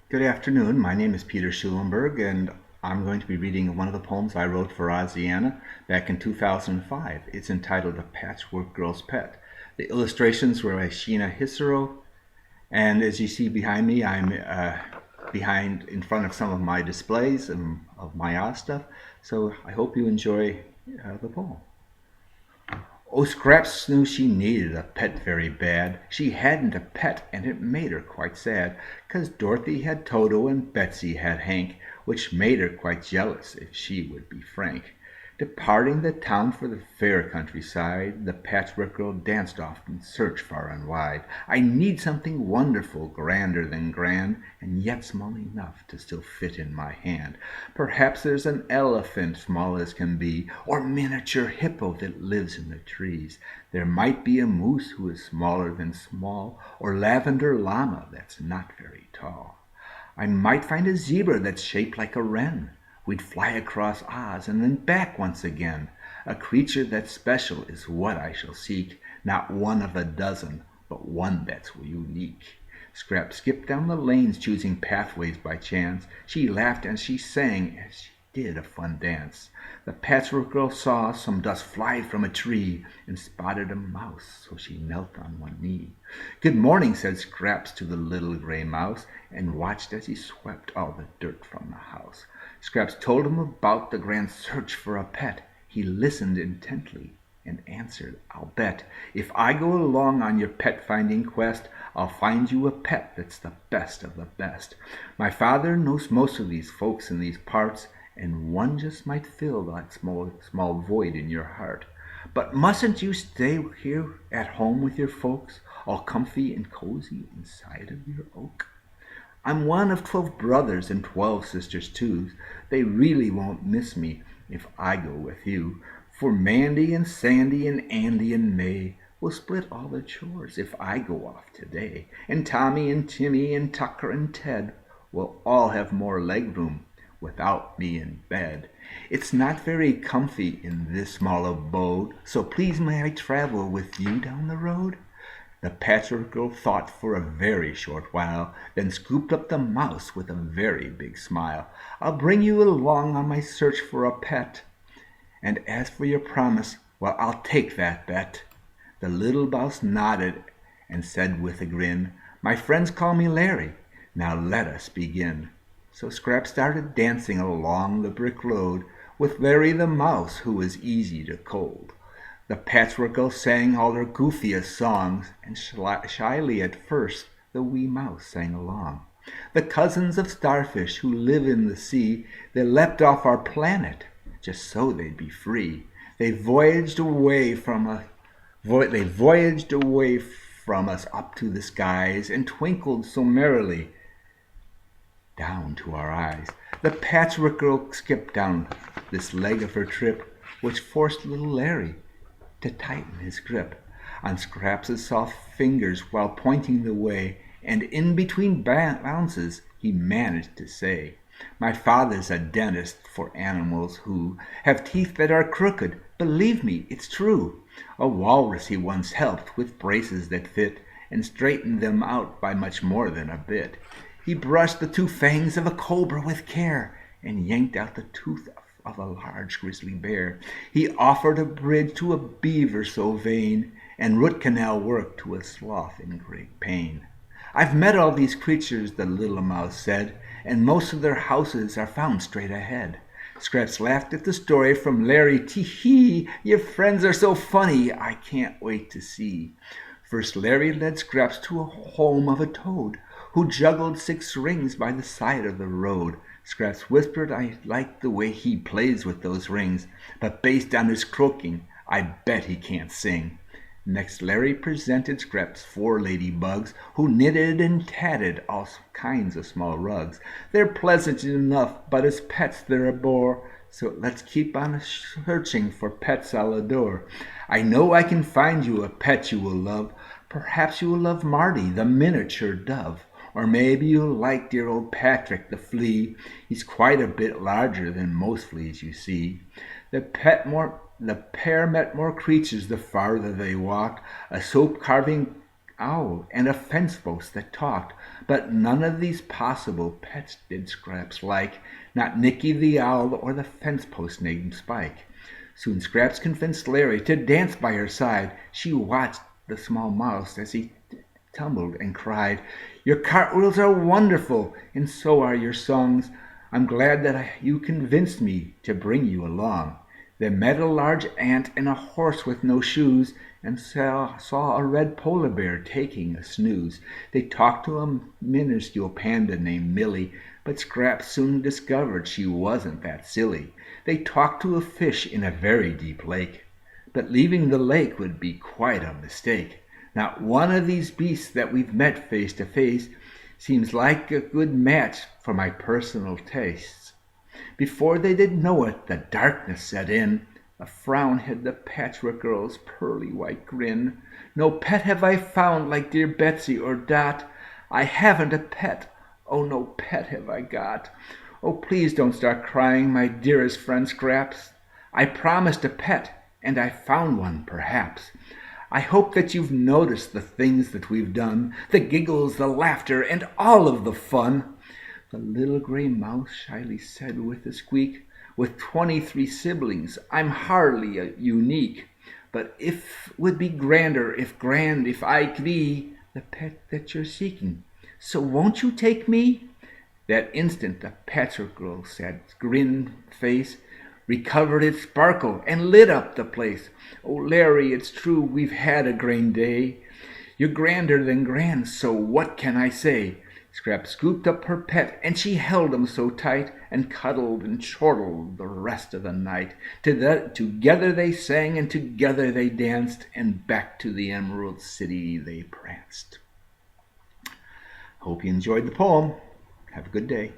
Good afternoon. My name is Peter Schulenburg, and I'm going to be reading one of the poems I wrote for Oziana back in 2005. It's entitled A Patchwork Girl's Pet. The illustrations were by Sheena Hissero, and as you see behind me, I'm in front of some of my displays and of my art stuff. So I hope you enjoy the poem. Oh, Scraps knew she needed a pet very bad. She hadn't a pet, and it made her quite sad, 'cause Dorothy had Toto and Betsy had Hank, which made her quite jealous, if she would be frank. Departing the town for the fair countryside, the Patchwork Girl danced off and searched far and wide. I need something wonderful, grander than grand, and yet small enough to still fit in my hand. Perhaps there's an elephant, small as can be, or miniature hippo that lives in the trees. There might be a moose who is smaller than small, or lavender llama that's not very tall. I might find a zebra that's shaped like a wren. We'd fly across Oz and then back once again. A creature that's special is what I shall seek, not one of a dozen, but one that's unique. Scrap skipped down the lanes, choosing pathways by chance. She laughed and she sang as she did a fun dance. The Patchwork Girl saw some dust fly from a tree and spotted a mouse, so she knelt on one knee. "Good morning," said Scraps to the little gray mouse, and watched as he swept all the dirt from the house. Scraps told him about the grand search for a pet. He listened intently and answered, "I'll bet. If I go along on your pet-finding quest, I'll find you a pet that's the best of the best. My father knows most of these folks in these parts, and one just might fill that small void in your heart. But mustn't you stay here at home with your folks, all comfy and cozy inside of your oak? I'm one of 12 brothers and 12 sisters too. They really won't miss me if I go with you. For Mandy and Sandy and Andy and May will split all the chores if I go off today. And Tommy and Timmy and Tucker and Ted will all have more leg room without me in bed. It's not very comfy in this small abode, so please may I travel with you down the road?" The Patchwork Girl thought for a very short while, then scooped up the mouse with a very big smile. "I'll bring you along on my search for a pet. And as for your promise, well, I'll take that bet." The little mouse nodded and said with a grin, "My friends call me Larry. Now let us begin." So Scrap started dancing along the brick road with Larry the mouse, who was easy to cold. The Patchwork Girl sang all her goofiest songs, and shyly at first the wee mouse sang along. The cousins of starfish who live in the sea, they leapt off our planet just so they'd be free. They voyaged away from us up to the skies, and twinkled so merrily down to our eyes. The Patchwork Girl skipped down this leg of her trip, which forced little Larry to tighten his grip on Scraps' soft fingers while pointing the way, and in between bounces he managed to say, "My father's a dentist for animals who have teeth that are crooked. Believe me, it's true. A walrus he once helped with braces that fit, and straightened them out by much more than a bit. He brushed the 2 fangs of a cobra with care, and yanked out the tooth of a large grizzly bear. He offered a bridge to a beaver so vain, and root canal work to a sloth in great pain. I've met all these creatures," the little mouse said, "and most of their houses are found straight ahead." Scraps laughed at the story from Larry. "Tee-hee, your friends are so funny, I can't wait to see." First Larry led Scraps to a home of a toad, who juggled 6 rings by the side of the road. Scraps whispered, "I like the way he plays with those rings, but based on his croaking, I bet he can't sing." Next Larry presented Scraps 4 ladybugs, who knitted and tatted all kinds of small rugs. "They're pleasant enough, but as pets they're a bore, so let's keep on searching for pets I'll adore. I know I can find you a pet you will love. Perhaps you will love Marty, the miniature dove. Or maybe you'll like dear old Patrick the flea. He's quite a bit larger than most fleas you see." The pair met more creatures the farther they walked. A soap carving owl, and a fence post that talked, but none of these possible pets did Scraps like, not Nicky the owl or the fence post named Spike. Soon Scraps convinced Larry to dance by her side. She watched the small mouse as he tumbled and cried, "Your cartwheels are wonderful, and so are your songs. I'm glad that you convinced me to bring you along." They met a large ant and a horse with no shoes, and saw a red polar bear taking a snooze. They talked to a minuscule panda named Millie, but Scraps soon discovered she wasn't that silly. They talked to a fish in a very deep lake, but leaving the lake would be quite a mistake. Not one of these beasts that we've met face to face seems like a good match for my personal tastes. Before they did know it, the darkness set in. A frown hid the Patchwork Girl's pearly white grin. "No pet have I found like dear Betsy or Dot. I haven't a pet, oh no pet have I got. Oh please don't start crying, my dearest friend Scraps. I promised a pet, and I found one perhaps. I hope that you've noticed the things that we've done, the giggles, the laughter, and all of the fun." The little gray mouse shyly said with a squeak, "With 23 siblings, I'm hardly unique. But if would be grander, if I could be the pet that you're seeking. So won't you take me?" That instant the Patchwork Girl's sad grin face recovered its sparkle and lit up the place. "Oh, Larry, it's true we've had a grand day. You're grander than grand, so what can I say?" Scrap scooped up her pet, and she held him so tight, and cuddled and chortled the rest of the night. Together they sang, and together they danced, and back to the Emerald City they pranced. Hope you enjoyed the poem. Have a good day.